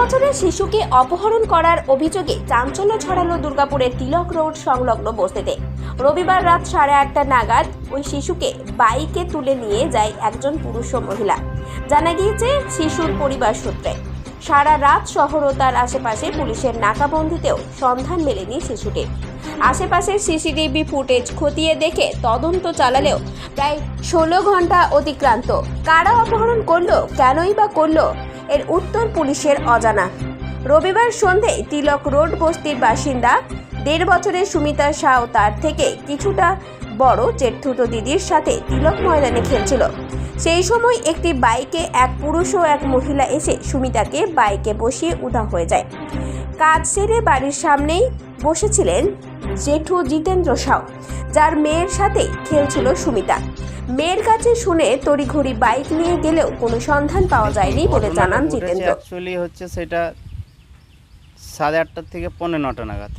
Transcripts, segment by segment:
বছরের শিশুকে অপহরণ করার অভিযোগে চাঞ্চল্য ছড়ালো দুর্গাপুরের তিলক রোড সংলগ্ন বস্তিতে। রবিবার রাত 8:30 নাগাদ ওই শিশুকে বাইকে তুলে নিয়ে যায় একজন পুরুষ ও মহিলা। জানা গিয়েছে শিশুর পরিবার সূত্রে সারা রাত শহর ও তার আশেপাশে পুলিশের নাকাবন্দিতেও সন্ধান মেলেনি শিশুটির। আশেপাশের সিসিটিভি ফুটেজ খতিয়ে দেখে তদন্ত চালালেও প্রায় 16 ঘন্টা অতিক্রান্ত। কারা অপহরণ করলো, কেনই বা করলো, এর উত্তর পুলিশের অজানা। রবিবার সন্ধ্যায় তিলক রোড বস্তির বাসিন্দা 1.5 বছরের সুমিতা শাহ তার থেকে কিছুটা বড় জেঠুতো দিদির সাথে তিলক ময়দানে খেলছিল। সেই সময় একটি বাইকে এক পুরুষ ও এক মহিলা এসে সুমিতাকে বাইকে বসিয়ে উধাও হয়ে যায়। কাজ সেরে বাড়ির সামনেই বসেছিলেন জেঠু জিতেন্দ্র শাহ, যার মেয়ের সাথে খেলছিল সুমিতা। মেয়ের কাছে শুনে তড়িঘড়ি বাইক নিয়ে গেলেও কোনো সন্ধান পাওয়া যায়নি বলে জানান জিতেন্দ্র। অ্যাকচুয়ালি হচ্ছে সেটা 8:30 থেকে 9:45 নাগাদ।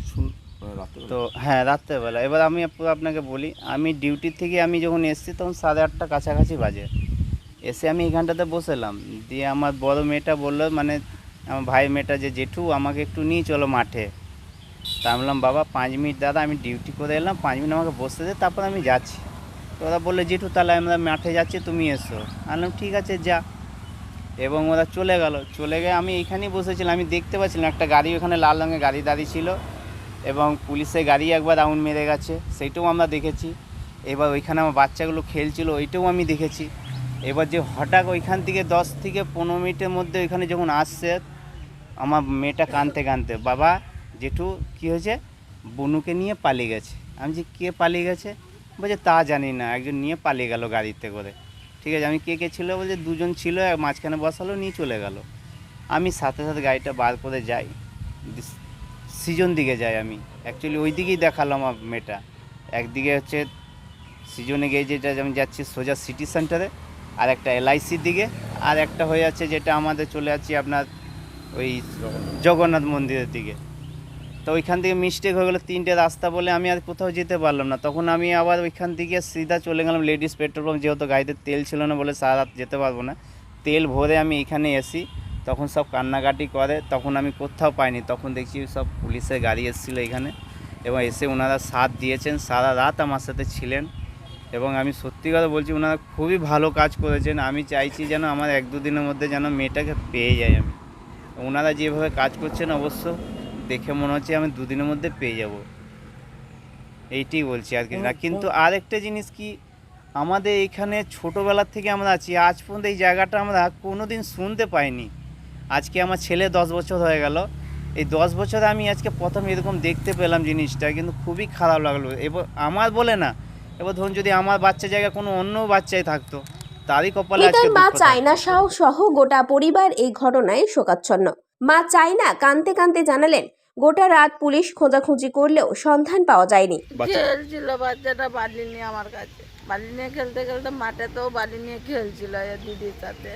তো হ্যাঁ, রাত্রেবেলা। এবার আমি আপনাকে বলি, আমি ডিউটি থেকে আমি যখন এসেছি তখন 8:30 কাছাকাছি বাজে। এসে আমি এখানটাতে বসেলাম, দিয়ে আমার বড় মেয়েটা বললো, মানে আমার ভাই মেয়েটা, যে জেঠু আমাকে একটু নিয়ে চলো মাঠে। তা আমি বললাম, বাবা 5 মিনিট দাদা, আমি ডিউটি করে এলাম, 5 মিনিট আমাকে বসতে দে, তারপর আমি যাচ্ছি। তো ওরা বললো, জেঠু তাহলে আমরা মাঠে যাচ্ছি, তুমি এসো। আমি বললাম ঠিক আছে যা। এবং ওরা চলে গিয়ে আমি এইখানেই বসেছিলাম। আমি দেখতে পাচ্ছিলাম একটা গাড়ি, ওখানে লাল রঙের গাড়ি দাঁড়িয়ে ছিল এবং পুলিশের গাড়ি একবার রাউন্ড মেরে গেছে, সেইটাও আমরা দেখেছি। এবার ওইখানে আমার বাচ্চাগুলো খেলছিল, ওইটাও আমি দেখেছি। এবার যে হঠাৎ ওইখান থেকে 10 থেকে 15 মিনিটের মধ্যে ওইখানে যখন আসছে, আমার মেয়েটা কাঁদতে, বাবা জেঠু কী হয়েছে, বুনুকে নিয়ে পালিয়ে গেছে। আমি যে কে পালিয়ে গেছে? বলছে তা জানি না, একজন নিয়ে পালিয়ে গেল গাড়িতে করে। ঠিক আছে, আমি কে ছিল? বলছে 2 জন ছিল, মাঝখানে বসালো, নিয়ে চলে গেল। আমি সাথে সাথে গাড়িটা বার করে যাই, সিজন দিকে যাই। আমি অ্যাকচুয়ালি ওই দিকেই দেখালো আমার মেয়েটা। একদিকে হচ্ছে সিজনে গিয়ে যেটা আমি যাচ্ছি সোজা সিটি সেন্টারে, আর একটা LICর দিকে, আর একটা হয়ে যাচ্ছে যেটা আমাদের চলে যাচ্ছি আপনার ওই জগন্নাথ মন্দিরের দিকে। তো ওইখান থেকে মিস্টেক হয়ে গেলো, 3টে রাস্তা বলে আমি আর কোথাও যেতে পারলাম না। তখন আমি আবার ওইখান থেকে সিধা চলে গেলাম লেডিস পেট্রোল পাম্প, যেহেতু গাড়িতে তেল ছিল না বলে সারা রাত যেতে পারবো না। তেল ভরে আমি এখানে এসি, তখন সব কান্নাকাটি করে, তখন আমি কোথাও পাইনি। তখন দেখছি সব পুলিশের গাড়ি এসেছিলো এখানে, এবং এসে ওনারা সাথ দিয়েছেন, সারা রাত আমার সাথে ছিলেন। এবং আমি সত্যি কথা বলছি, ওনারা খুবই ভালো কাজ করেছেন। আমি চাইছি যেন আমার 1-2 দিনের মধ্যে যেন মেয়েটাকে পেয়ে যাই আমি। ওনারা যেভাবে কাজ করছেন অবশ্য দেখে মনে হচ্ছে আমি 2 দিনের মধ্যে পেয়ে যাব, এইটাই বলছি আর কি না। কিন্তু আর একটা জিনিস কি, আমাদের এইখানে ছোটোবেলার থেকে আমরা আছি, আজ পর্যন্ত এই জায়গাটা আমরা কোনো দিন শুনতে পাইনি। আজকে আমার ছেলে 10 বছর হয়ে গেল, এই 10 বছরে আমি আজকে প্রথম এরকম দেখতে পেলাম জিনিসটা, কিন্তু খুবই খারাপ লাগলো। এবার আমার বলে না, এবার ধরুন যদি আমার বাচ্চা জায়গায় কোনো অন্য বাচ্চাই থাকতো, তারই কপালে আজকে মা চায়না শাহ সহ গোটা পরিবার এই ঘটনায় শোকাচ্ছন্ন। মা চায়না কাঁদতে জানালেন, গোটা রাত পুলিশ খোঁজাখুঁজি করলেও সন্ধান পাওয়া যায়নি। খেলছিল বাচ্চাটা বালি নিয়ে আমার কাছে, বালি নিয়ে খেলতে মাঠেতেও বালি নিয়ে খেলছিল দিদির সাথে।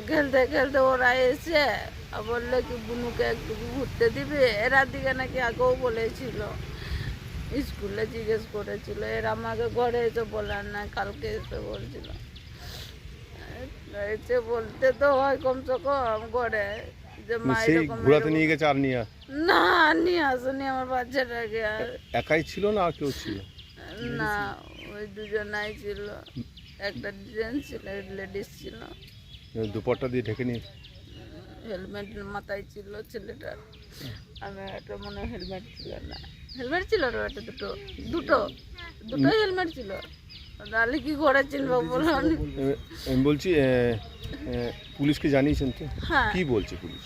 খেলতে ওরা এসে বললো কি বুনুকে একটু ঘুরতে দিবে। এরা দিকে নাকি আগেও বলেছিল, স্কুলে জিজ্ঞেস করেছিল, এরা আমাকে ঘরে এসে বলার না, কালকে এসে বলছিল। এসে বলতে তো হয় কমসে কম ঘরে যে মা এরকম নিয়ে গেছে। আর না, নিয়ে আসেনি আমার বাচ্চাটাকে। একাই ছিল না আর কেউ ছিল? না, ওই 2 জনাই ছিল, একটা জেন্টস ছিল, লেডিস ছিল। দুপাট্টা দিয়ে ঢেকে নিয়ে, হেলমেট মাথায় ছিল ছেলেটার। আমি একটা মনে হেলমেট ছিল না, হেলমেট ছিল না, একটা দুটো হেলমেট ছিল। তাহলে কি করে চিনবো বলো? আমি বলছি পুলিশকে জানিয়েছেন তো? হ্যাঁ। কি বলছে পুলিশ?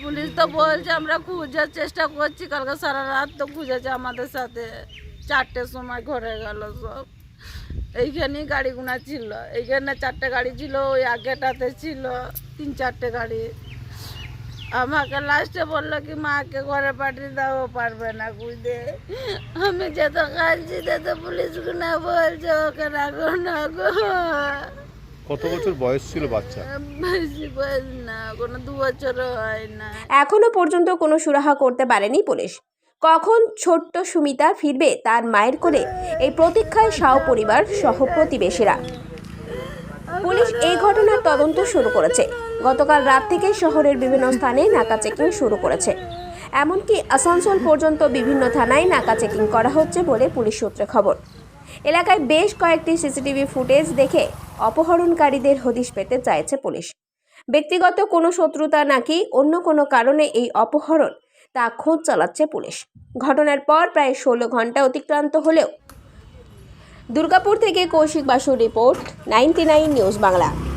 পুলিশ তো বলছে আমরা খোঁজার চেষ্টা করছি, কালকে সারা রাত তো খুঁজেছে আমাদের সাথে। 4টের সময় ঘরে গেল সব। এইখানেই গাড়িগুনা ছিল, এইখানে 4টে গাড়ি ছিল, ওই আগেটাতে ছিল 3-4টে গাড়ি। আমাকে লাস্টে বললো কি মাকে ঘরে পাঠিয়ে দাও, পারবে না খুঁজতে। আমি যেত কাঁদছি, যেত পুলিশগুনা বলছে ওকে রাখো না গো। কত বছর বয়স ছিল বাচ্চা? বেশি বয়স না, কোনো 2 বছরও হয় না। এখনো পর্যন্ত কোনো সুরাহা করতে পারেনি পুলিশ। কখন ছোট্ট সুমিতা ফিরবে তার মায়ের কোলে, এই প্রতীক্ষায় শাহ পরিবার সহ প্রতিবেশীরা। পুলিশ এই ঘটনার তদন্ত শুরু করেছে। গতকাল রাত থেকেই শহরের বিভিন্ন স্থানে নাকা চেকিং শুরু করেছে। এমনকি আসানসোল পর্যন্ত বিভিন্ন থানায় নাকা চেকিং করা হচ্ছে বলে পুলিশ সূত্রে খবর। এলাকায় বেশ কয়েকটি সিসিটিভি ফুটেজ দেখে অপহরণকারীদের হদিশ পেতে চাইছে পুলিশ। ব্যক্তিগত কোনো শত্রুতা নাকি অন্য কোনো কারণে এই অপহরণ তা খোঁজ চালাচ্ছে পুলিশ। ঘটনার পর প্রায় 16 ঘন্টা অতিক্রান্ত হলেও দুর্গাপুর থেকে কৌশিক বাসুর রিপোর্ট 99 নিউজ বাংলা।